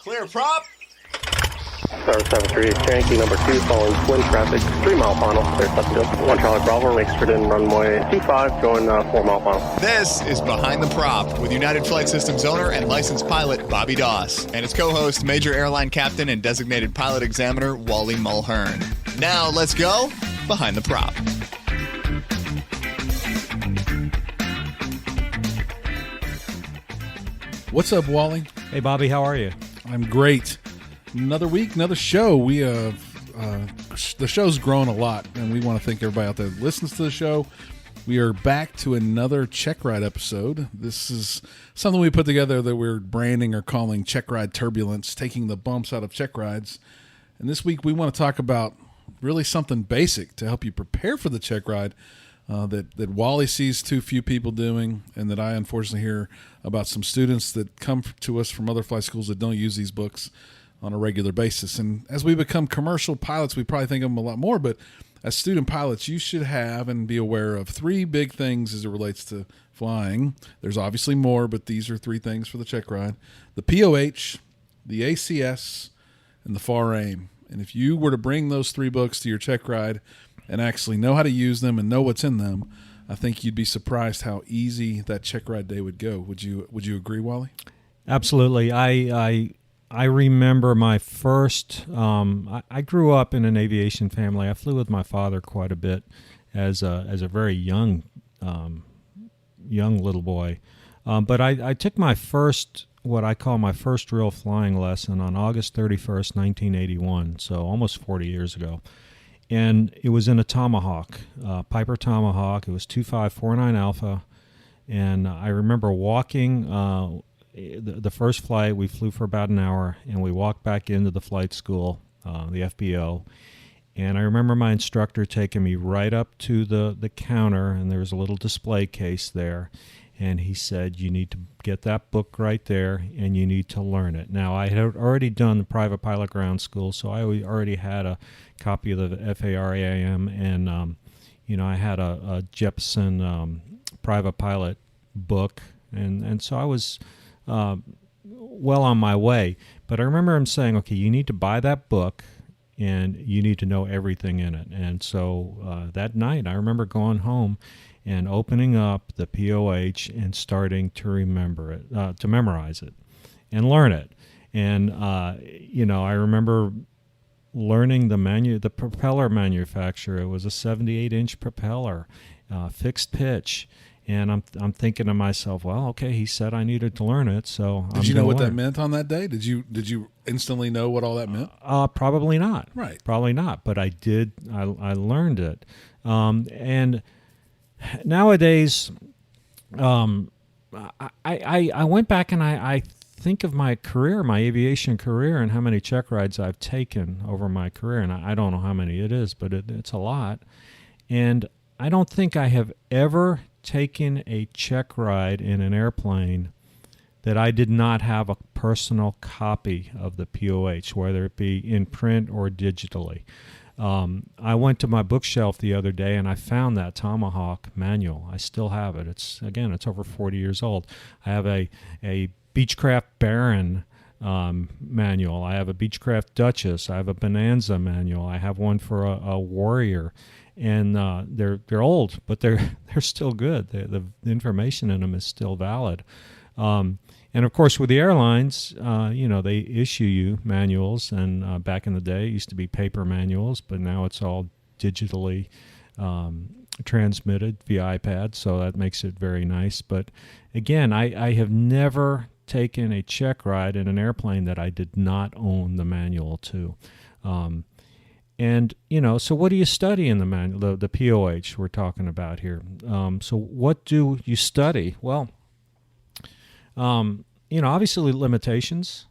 Clear prop. Star 73, Yankee number 2, following twin traffic, 3 mile final, clear Sutton. 1 Charlie Bravo, exited in runway 25, going 4 mile final. This is Behind the Prop with United Flight Systems owner and licensed pilot Bobby Doss and his co-host, Major Airline Captain and designated pilot examiner Wally Mulhern. Now let's go Behind the Prop. What's up, Wally? Hey, Bobby, how are you? I'm great. Another week, another show. We the show's grown a lot, and we want to thank everybody out there that listens to the show. We are back to another Checkride episode. This is something we put together that we're branding or calling Checkride Turbulence, taking the bumps out of check rides. And this week we want to talk about really something basic to help you prepare for the check ride that Wally sees too few people doing, and that I unfortunately hear about some students that come to us from other flight schools that don't use these books on a regular basis. And as we become commercial pilots, we probably think of them a lot more, but as student pilots, you should have and be aware of 3 big things as it relates to flying. There's obviously more, but these are 3 things for the check ride: the POH, the ACS, and the FAR AIM. And if you were to bring those 3 books to your check ride and actually know how to use them and know what's in them, I think you'd be surprised how easy that check ride day would go. Would you agree, Wally? Absolutely. I remember my first, I grew up in an aviation family. I flew with my father quite a bit as a very young little boy. But I took my first, what I call my first real flying lesson on August 31st, 1981, so almost 40 years ago. And it was in a Tomahawk, Piper Tomahawk. It was 2549 Alpha. And I remember walking the first flight. We flew for about an hour, and we walked back into the flight school, the FBO. And I remember my instructor taking me right up to the counter, and there was a little display case there. And he said, you need to get that book right there, and you need to learn it. Now, I had already done the private pilot ground school, so I already had a copy of the FARAIM, and I had a Jeppesen private pilot book, and so I was well on my way. But I remember him saying, okay, you need to buy that book, and you need to know everything in it. And so that night, I remember going home and opening up the POH and starting to remember it, to memorize it and learn it. And, I remember learning the propeller manufacturer. It was a 78-inch propeller, fixed pitch. And I'm thinking to myself, well, okay, he said I needed to learn it, so Did you know what that meant on that day? Did you instantly know what all that meant? Probably not. Right. Probably not, but I did. I learned it. And nowadays, I went back and I think of my career, my aviation career, and how many check rides I've taken over my career, and I don't know how many it is, but it's a lot. And I don't think I have ever taken a check ride in an airplane that I did not have a personal copy of the POH, whether it be in print or digitally. I went to my bookshelf the other day and I found that Tomahawk manual. I still have it. It's over 40 years old. I have a Beechcraft Baron manual. I have a Beechcraft Duchess. I have a Bonanza manual. I have one for a Warrior. And they're old, but they're still good. The information in them is still valid. And of course, with the airlines, they issue you manuals. And back in the day, it used to be paper manuals, but now it's all digitally transmitted via iPad. So that makes it very nice. But again, I have never taken a check ride in an airplane that I did not own the manual to. And, so what do you study in the manual, the POH we're talking about here? So what do you study? Well, obviously limitations.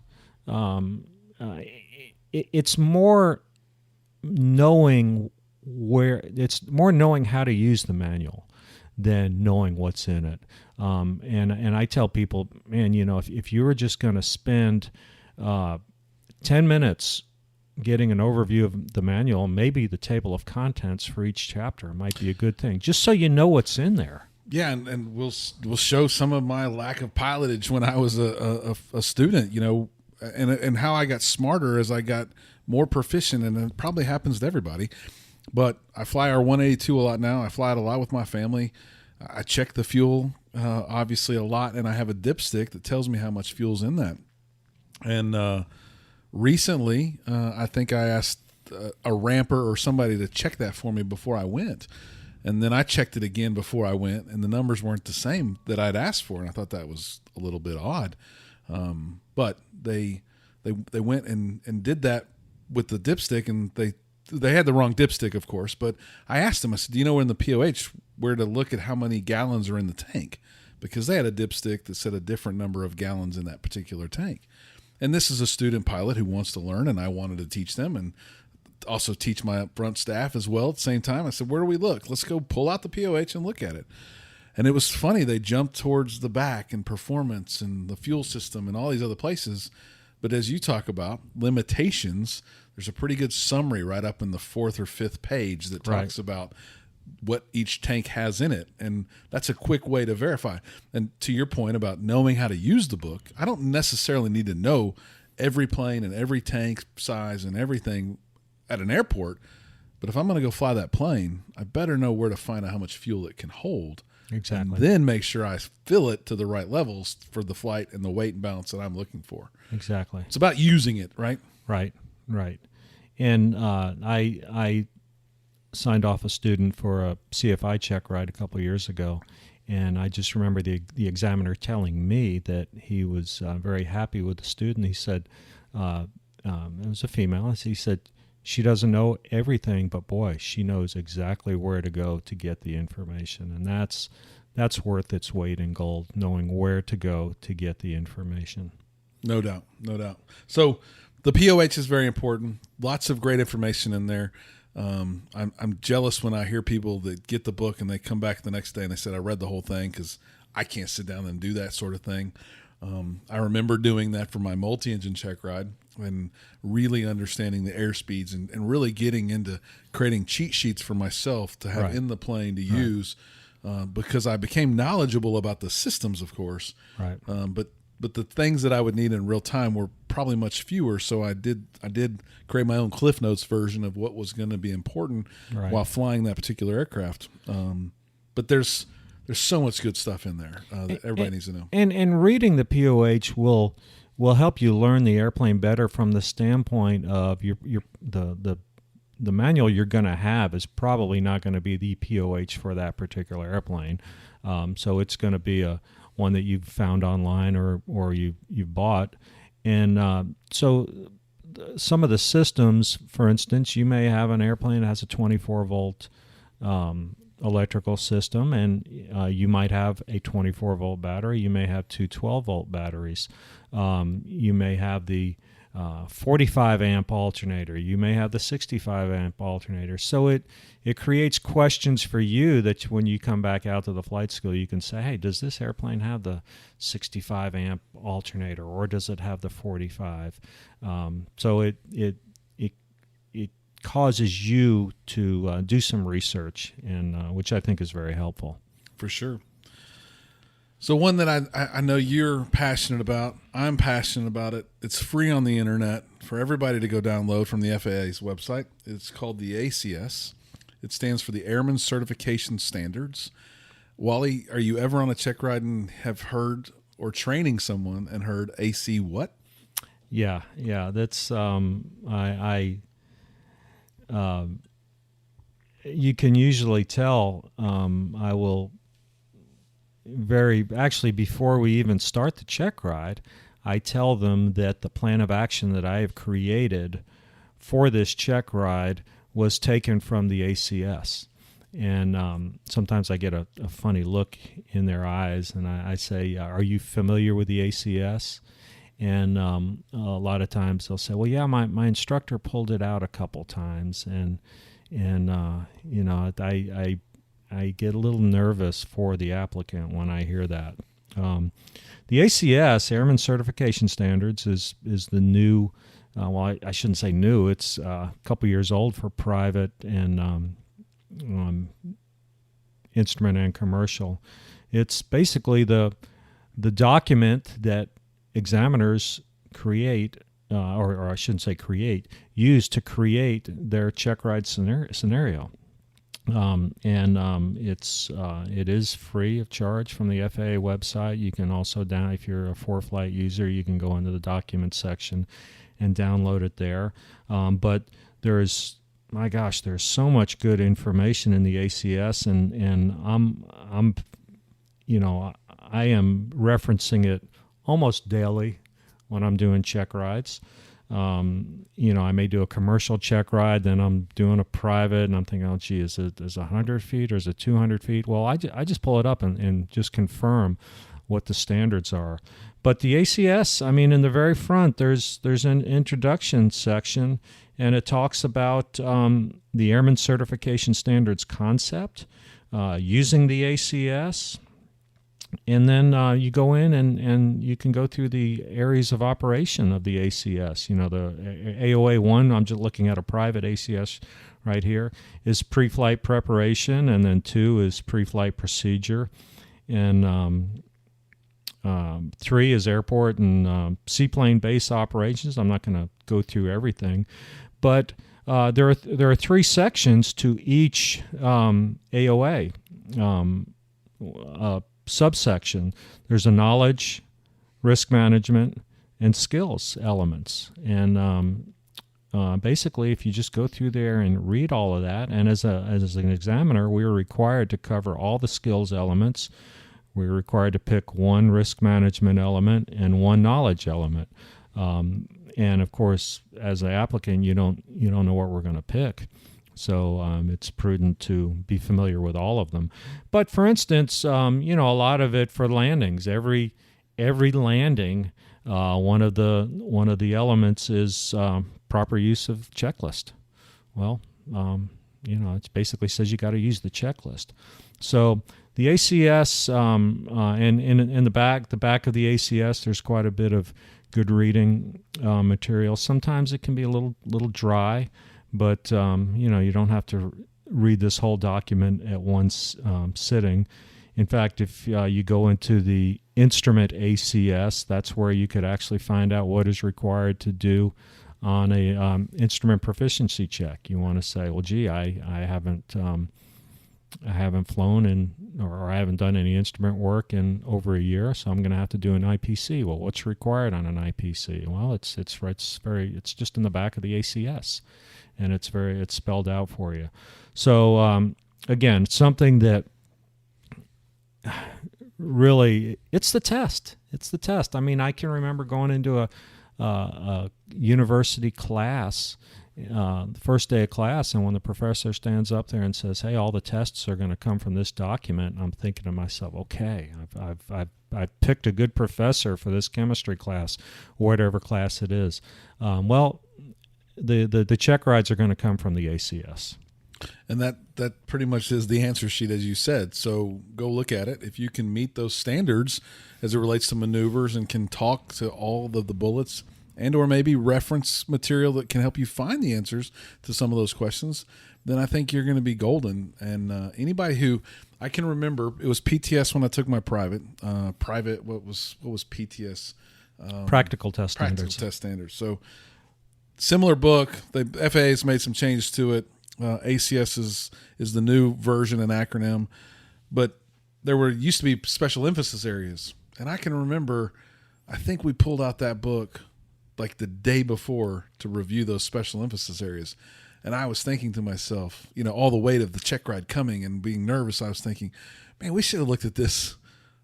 It's more knowing knowing how to use the manual than knowing what's in it. And I tell people, man, if you were just going to spend 10 minutes getting an overview of the manual, maybe the table of contents for each chapter might be a good thing, just so you know what's in there. Yeah, and we'll show some of my lack of pilotage when I was a student. and how I got smarter as I got more proficient, and it probably happens to everybody. But I fly our 182 a lot now. I fly it a lot with my family. I check the fuel, obviously, a lot, and I have a dipstick that tells me how much fuel's in that. And recently, I think I asked a ramper or somebody to check that for me before I went. And then I checked it again before I went, and the numbers weren't the same that I'd asked for, and I thought that was a little bit odd. But they went and did that with the dipstick, and they had the wrong dipstick, of course. But I asked them, I said, do you know in the POH where to look at how many gallons are in the tank? Because they had a dipstick that said a different number of gallons in that particular tank. And this is a student pilot who wants to learn, and I wanted to teach them and also teach my up front staff as well at the same time. I said, where do we look? Let's go pull out the POH and look at it. And it was funny. They jumped towards the back and performance and the fuel system and all these other places. But as you talk about limitations, there's a pretty good summary right up in the 4th or 5th page that talks about what each tank has in it. And that's a quick way to verify. And to your point about knowing how to use the book, I don't necessarily need to know every plane and every tank size and everything at an airport. But if I'm going to go fly that plane, I better know where to find out how much fuel it can hold. Exactly. And then make sure I fill it to the right levels for the flight and the weight and balance that I'm looking for. Exactly. It's about using it, right? Right. And I signed off a student for a CFI check ride a couple of years ago, and I just remember the examiner telling me that he was very happy with the student. He said, it was a female, he said, she doesn't know everything, but boy, she knows exactly where to go to get the information. And that's worth its weight in gold, knowing where to go to get the information. No doubt. So the POH is very important. Lots of great information in there. I'm jealous when I hear people that get the book and they come back the next day and they said, I read the whole thing, because I can't sit down and do that sort of thing. I remember doing that for my multi-engine check ride and really understanding the airspeeds and really getting into creating cheat sheets for myself to have in the plane to use, because I became knowledgeable about the systems, of course. Right. But the things that I would need in real time were probably much fewer. So I did create my own Cliff Notes version of what was going to be important while flying that particular aircraft. But there's so much good stuff in there that everybody needs to know. And reading the POH will help you learn the airplane better from the standpoint of the manual you're going to have is probably not going to be the POH for that particular airplane. So it's going to be one that you've found online or you've bought. And so some of the systems, for instance, you may have an airplane that has a 24-volt electrical system, and you might have a 24-volt battery. You may have two 12-volt batteries. You may have the 45-amp alternator. You may have the 65-amp alternator. So it creates questions for you that when you come back out to the flight school, you can say, hey, does this airplane have the 65-amp alternator, or does it have the 45? So it causes you to do some research, and which I think is very helpful. For sure. So one that I know you're passionate about, I'm passionate about it. It's free on the internet for everybody to go download from the FAA's website. It's called the ACS. It stands for the Airman Certification Standards. Wally, are you ever on a check ride and have heard, or training someone and heard AC what? Yeah. That's you can usually tell. I will actually before we even start the check ride, I tell them that the plan of action that I have created for this check ride was taken from the ACS. And sometimes I get a funny look in their eyes, and I say, are you familiar with the ACS? And a lot of times they'll say, well, yeah, my instructor pulled it out a couple times. And you know, I get a little nervous for the applicant when I hear that. The ACS, Airman Certification Standards, is the new, well, I shouldn't say new, it's a couple years old for private and instrument and commercial. It's basically the document that examiners create, or I shouldn't say create, use to create their Checkride scenario. It is free of charge from the FAA website. You can also if you're a ForeFlight user, you can go into the documents section and download it there. But there's so much good information in the ACS, and I am referencing it almost daily when I'm doing check rides. I may do a commercial check ride, then I'm doing a private, and I'm thinking, oh, gee, is it 100 feet or is it 200 feet? Well, I just pull it up and just confirm what the standards are. But the ACS, in the very front, there's an introduction section, and it talks about the Airman Certification Standards concept, using the ACS. And then you go in and you can go through the areas of operation of the ACS. The AOA 1, I'm just looking at a private ACS right here, is pre-flight preparation, and then 2 is pre-flight procedure. And 3 is airport and seaplane base operations. I'm not going to go through everything. But there are 3 sections to each AOA subsection. There's a knowledge, risk management, and skills elements. And basically, if you just go through there and read all of that, and as an examiner, we were required to cover all the skills elements. We were required to pick 1 risk management element and 1 knowledge element. And of course, as an applicant, you don't know what we're going to pick. So it's prudent to be familiar with all of them. But for instance, a lot of it for landings. Every landing, one of the elements is proper use of checklist. Well, it basically says you got to use the checklist. So the ACS, and in the back of the ACS, there's quite a bit of good reading material. Sometimes it can be a little dry. But, you don't have to read this whole document at one sitting. In fact, if you go into the instrument ACS, that's where you could actually find out what is required to do on a instrument proficiency check. You want to say, well, gee, I haven't flown or I haven't done any instrument work in over a year, so I'm going to have to do an IPC. Well, what's required on an IPC? Well, it's just in the back of the ACS. And it's spelled out for you. So again, something that really, it's the test. It's the test. I can remember going into a university class, the first day of class, and when the professor stands up there and says, "Hey, all the tests are going to come from this document," I'm thinking to myself, "Okay, I've picked a good professor for this chemistry class, or whatever class it is." The check rides are going to come from the ACS. And that pretty much is the answer sheet, as you said. So go look at it. If you can meet those standards as it relates to maneuvers and can talk to all of the bullets and or maybe reference material that can help you find the answers to some of those questions, then I think you're going to be golden. And anybody who, I can remember, it was PTS when I took my private. What was PTS? Practical test standards. Practical test standards. So similar book. The FAA has made some changes to it. ACS is the new version and acronym, but there used to be special emphasis areas, and I can remember, I think we pulled out that book like the day before to review those special emphasis areas, and I was thinking to myself, all the weight of the check ride coming and being nervous, I was thinking, man, we should have looked at this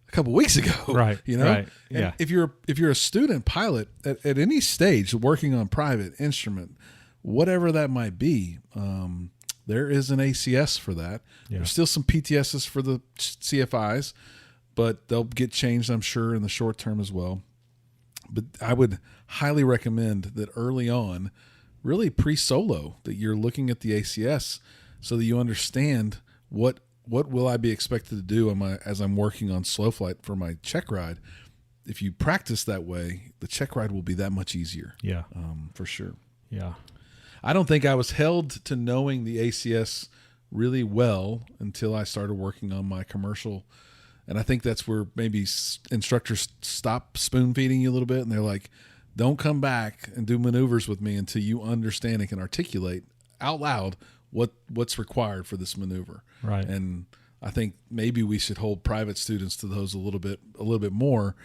a couple weeks ago. Right. Right. Yeah. And if you're a student pilot at any stage working on private instrument, whatever that might be, there is an ACS for that. Yeah. There's still some PTSs for the CFIs, but they'll get changed, I'm sure, in the short term as well. But I would highly recommend that early on, really pre-solo, that you're looking at the ACS so that you understand what will I be expected to do as I'm working on slow flight for my check ride. If you practice that way, the check ride will be that much easier. Yeah. For sure. Yeah. I don't think I was held to knowing the ACS really well until I started working on my commercial. And I think that's where maybe instructors stop spoon feeding you a little bit. And they're like, Don't come back and do maneuvers with me until you understand and can articulate out loud what's required for this maneuver. Right. And I think maybe we should hold private students to those a little bit more.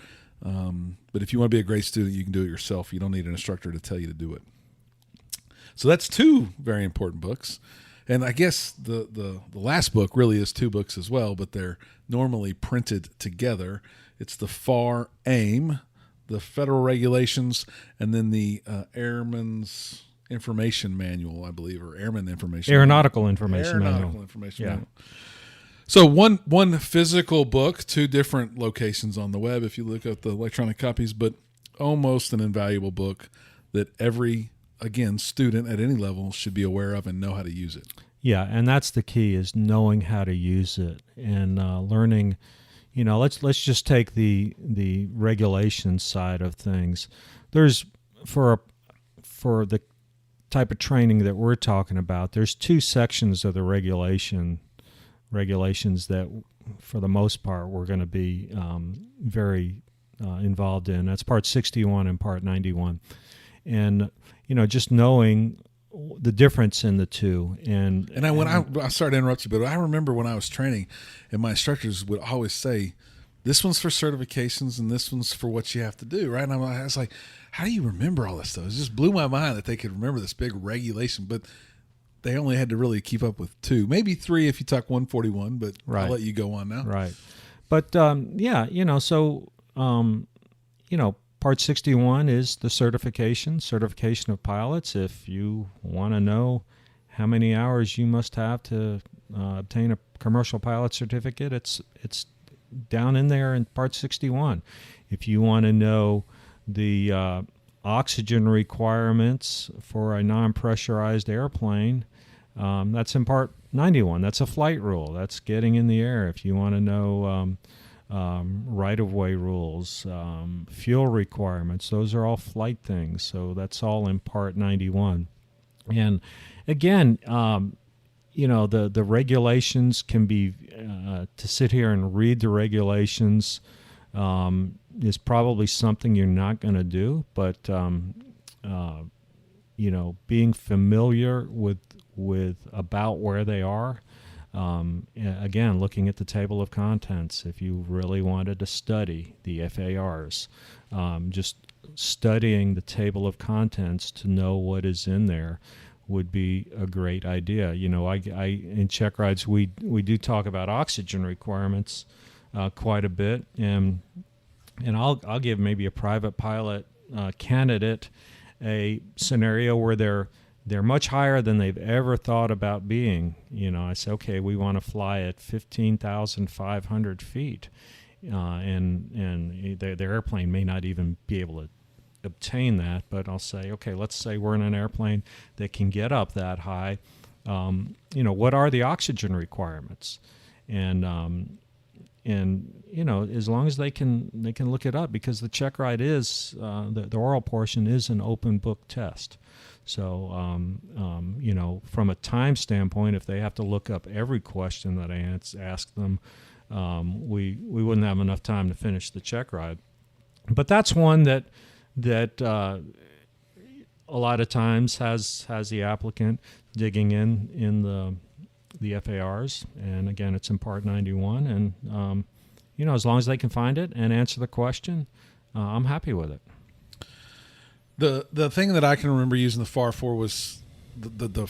But if you want to be a great student, you can do it yourself. You don't need an instructor to tell you to do it. So that's 2 very important books. And I guess the last book really is 2 books as well, but they're normally printed together. It's the FAR AIM, the Federal Regulations, and then the Airman's Information Manual, I believe, or Airman Information Aeronautical Information Manual. Aeronautical Information Manual. So one physical book, 2 different locations on the web if you look at the electronic copies, but almost an invaluable book that every, again, student at any level should be aware of and know how to use it. Yeah, and that's the key, is knowing how to use it and learning. Let's just take the regulation side of things. There's for the type of training that we're talking about, there's 2 sections of the regulations that, for the most part, we're going to be very involved in. That's Part 61 and Part 91. And, just knowing the difference in the 2. And I sorry to interrupt you, but I remember when I was training, and my instructors would always say, this one's for certifications and this one's for what you have to do, right? And I was like, how do you remember all this stuff? It just blew my mind that they could remember this big regulation, but they only had to really keep up with 2, maybe 3 if you talk 141, but right. I'll let you go on now. Right. But, Part 61 is the certification of pilots. If you want to know how many hours you must have to obtain a commercial pilot certificate, it's down in there in Part 61. If you want to know the oxygen requirements for a non-pressurized airplane, that's in Part 91. That's a flight rule. That's getting in the air. If you want to know right-of-way rules, fuel requirements, those are all flight things. So that's all in Part 91. And again, the regulations can be, to sit here and read the regulations is probably something you're not going to do, but being familiar with about where they are. Again, looking at the table of contents, if you really wanted to study the FARs, just studying the table of contents to know what is in there would be a great idea. In Checkrides, we do talk about oxygen requirements quite a bit, and I'll give maybe a private pilot candidate a scenario where they're much higher than they've ever thought about being. I say, okay, we want to fly at 15,500 feet, and the airplane may not even be able to obtain that, but I'll say, okay, let's say we're in an airplane that can get up that high. What are the oxygen requirements? And as long as they can look it up, because the Checkride is the oral portion is an open book test. So from a time standpoint, if they have to look up every question that I ask them, we wouldn't have enough time to finish the Checkride. But that's one that a lot of times has the applicant digging in the FARs, and again, it's in Part 91, and as long as they can find it and answer the question, I'm happy with it. The thing that I can remember using the FAR for was the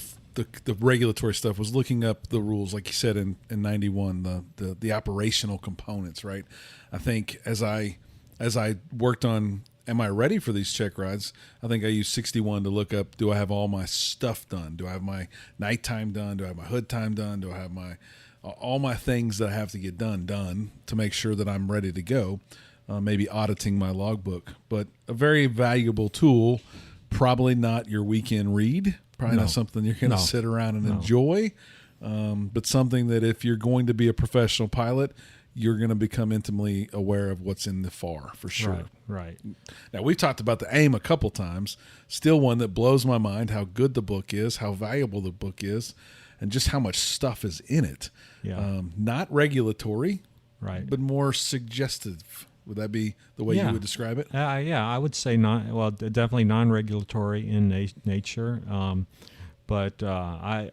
regulatory stuff, was looking up the rules, like you said in 91, the operational components, right? I think as I worked on, am I ready for these check rides? I think I used 61 to look up, do I have all my stuff done? Do I have my nighttime done? Do I have my hood time done? Do I have all my things that I have to get done to make sure that I'm ready to go? Maybe auditing my logbook, but a very valuable tool. Probably not your weekend read. Probably not something you're going to sit around and enjoy, but something that if you're going to be a professional pilot, you're going to become intimately aware of what's in the FAR for sure. Right. Now, we've talked about the AIM a couple times. Still one that blows my mind, how good the book is, how valuable the book is, and just how much stuff is in it. Yeah. Not regulatory, right, but more suggestive. Would that be the way you would describe it? Yeah, I would say definitely non-regulatory in nature. But I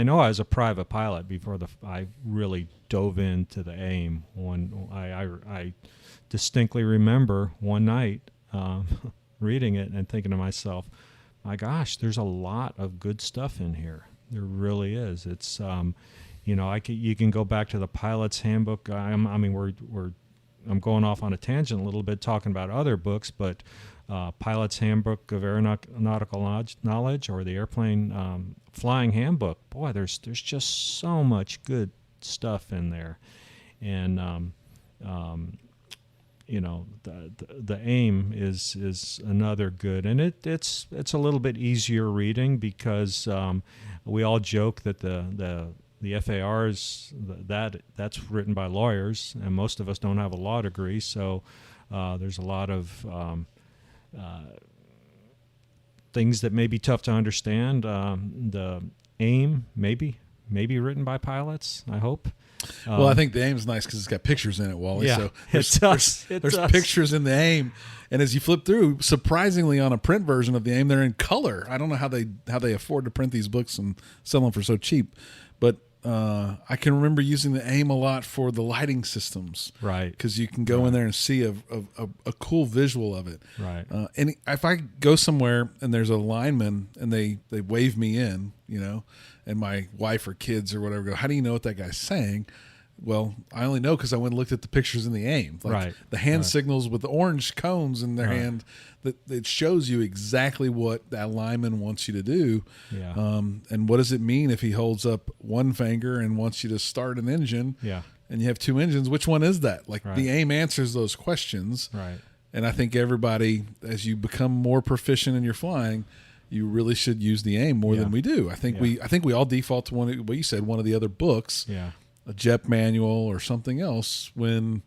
know I was a private pilot before I really dove into the AIM. When I distinctly remember one night reading it and thinking to myself, my gosh, there's a lot of good stuff in here. There really is. It's you can go back to the pilot's handbook. I'm going off on a tangent a little bit talking about other books, but Pilot's Handbook of Aeronautical Knowledge or the Airplane Flying Handbook. Boy, there's just so much good stuff in there, and the AIM is another good, and it's a little bit easier reading because we all joke that the FARs that's written by lawyers, and most of us don't have a law degree, so there's a lot of things that may be tough to understand. The AIM maybe written by pilots, I hope. Well, I think the AIM's nice because it's got pictures in it, Wally. Yeah, so there's pictures in the AIM, and as you flip through, surprisingly, on a print version of the AIM, they're in color. I don't know how they afford to print these books and sell them for so cheap, but I can remember using the AIM a lot for the lighting systems, right? Because you can go in there and see a cool visual of it, right? And if I go somewhere and there's a lineman and they wave me in, and my wife or kids or whatever go, how do you know what that guy's saying? Well, I only know because I went and looked at the pictures in the AIM, right? The hand signals with the orange cones in their hand. That it shows you exactly what that lineman wants you to do. Yeah. And what does it mean if he holds up one finger and wants you to start an engine? Yeah. And you have two engines. Which one is that? The AIM answers those questions. Right. And I think everybody, as you become more proficient in your flying, you really should use the AIM more than we do. I think we all default to what you said, one of the other books, a JEP manual or something else, when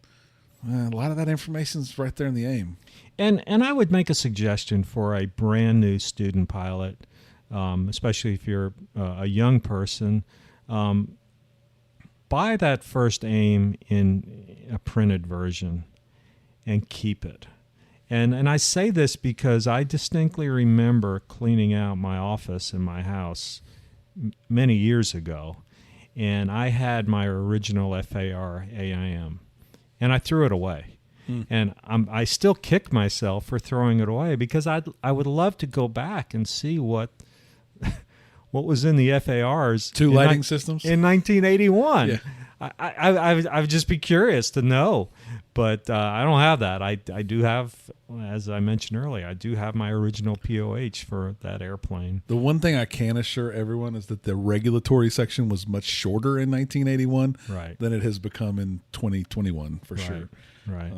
a lot of that information is right there in the AIM. And I would make a suggestion for a brand new student pilot, especially if you're a young person. Buy that first AIM in a printed version and keep it. And I say this because I distinctly remember cleaning out my office in my house many years ago, and I had my original FAR AIM, and I threw it away. And I still kick myself for throwing it away because I would love to go back and see what was in the FARs. Two lighting systems? In 1981. Yeah. I would just be curious to know. But I don't have that. I do have, as I mentioned earlier, I do have my original POH for that airplane. The one thing I can assure everyone is that the regulatory section was much shorter in 1981 than it has become in 2021, for sure. Right.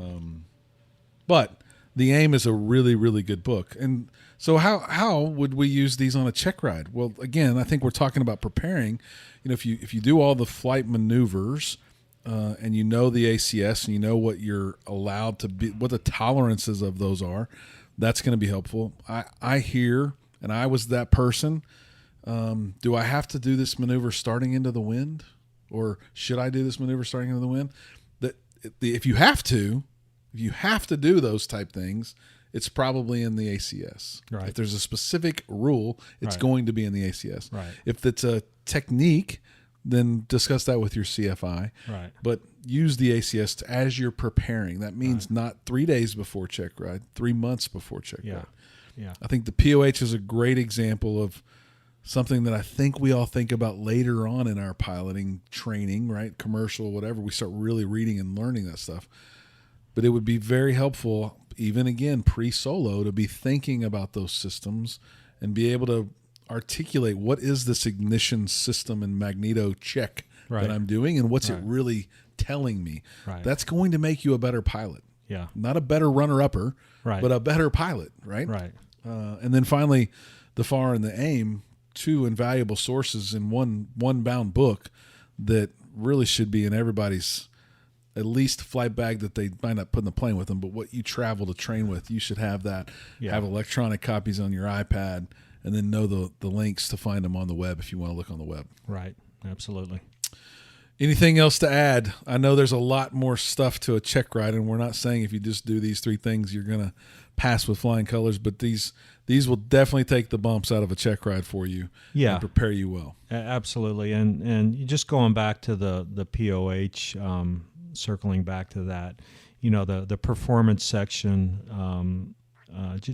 But the AIM is a really, really good book. And so how would we use these on a check ride? Well, again, I think we're talking about preparing. If you do all the flight maneuvers, and you know the ACS and you know what you're allowed to be, what the tolerances of those are, that's going to be helpful. I hear, and I was that person, do I have to do this maneuver starting into the wind? Or should I do this maneuver starting into the wind? If you have to do those type things, it's probably in the ACS. Right. If there's a specific rule, it's going to be in the ACS. Right. If it's a technique, then discuss that with your CFI. Right. But use the ACS as you're preparing. That means not 3 days before check ride, 3 months before check ride. Yeah. I think the POH is a great example of something that I think we all think about later on in our piloting training, right? Commercial, whatever. We start really reading and learning that stuff. But it would be very helpful, even again, pre-solo, to be thinking about those systems and be able to articulate what is this ignition system and magneto check that I'm doing and what's it really telling me. Right. That's going to make you a better pilot. Yeah. Not a better runner-upper, but a better pilot, right? Right. And then finally, the FAR and the AIM, two invaluable sources in one bound book that really should be in everybody's at least flight bag that they might not put in the plane with them, but what you travel to train with, you should have that. Yeah. Have electronic copies on your iPad, and then know the links to find them on the web if you want to look on the web. Right. Absolutely. Anything else to add? I know there's a lot more stuff to a check ride, and we're not saying if you just do these 3 things, you're going to pass with flying colors, but these will definitely take the bumps out of a check ride for you and prepare you well. Absolutely. And you just going back to the POH, circling back to that, the performance section,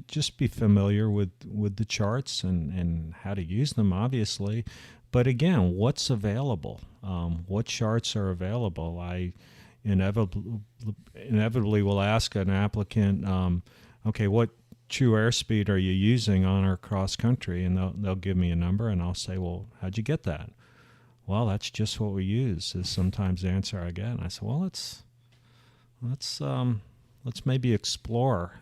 just be familiar with the charts and how to use them, obviously. But again, what's available? What charts are available? I inevitably will ask an applicant, okay, what true airspeed are you using on or cross country? And they'll give me a number, and I'll say, well, how'd you get that? Well, that's just what we use, is sometimes the answer I get. And I say, well, let's maybe explore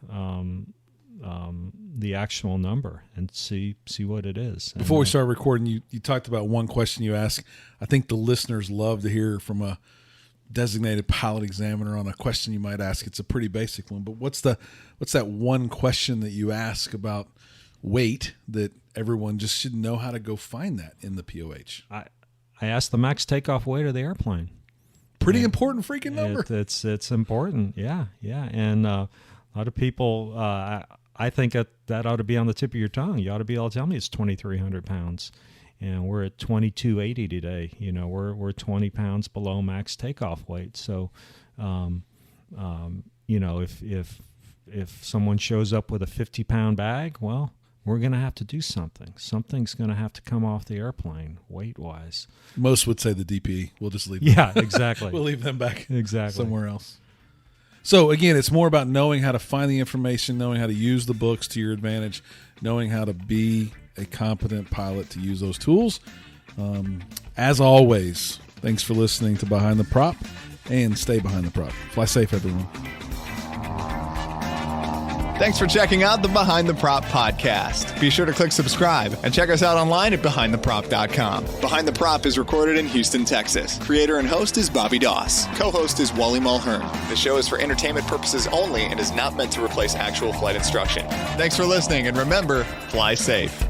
the actual number and see what it is. Before we start recording, you talked about one question you asked. I think the listeners love to hear from a designated pilot examiner on a question you might ask. It's a pretty basic one, but what's that one question that you ask about weight that everyone just should know how to go find that in the POH? I asked the max takeoff weight of the airplane. Pretty important freaking number. It's important, yeah. And a lot of people, I think that ought to be on the tip of your tongue. You ought to be able to tell me it's 2,300 pounds. And we're at 2,280 today. We're 20 pounds below max takeoff weight. So, if someone shows up with a 50-pound bag, well, we're going to have to do something. Something's going to have to come off the airplane weight-wise. Most would say the DP. We'll just leave them. Yeah, exactly. We'll leave them back somewhere else. So, again, it's more about knowing how to find the information, knowing how to use the books to your advantage, knowing how to be a competent pilot to use those tools. As always, thanks for listening to Behind the Prop, and stay behind the prop. Fly safe, everyone. Thanks for checking out the Behind the Prop podcast. Be sure to click subscribe and check us out online at BehindTheProp.com. Behind the Prop is recorded in Houston, Texas. Creator and host is Bobby Doss. Co-host is Wally Mulhern. The show is for entertainment purposes only and is not meant to replace actual flight instruction. Thanks for listening, and remember, fly safe.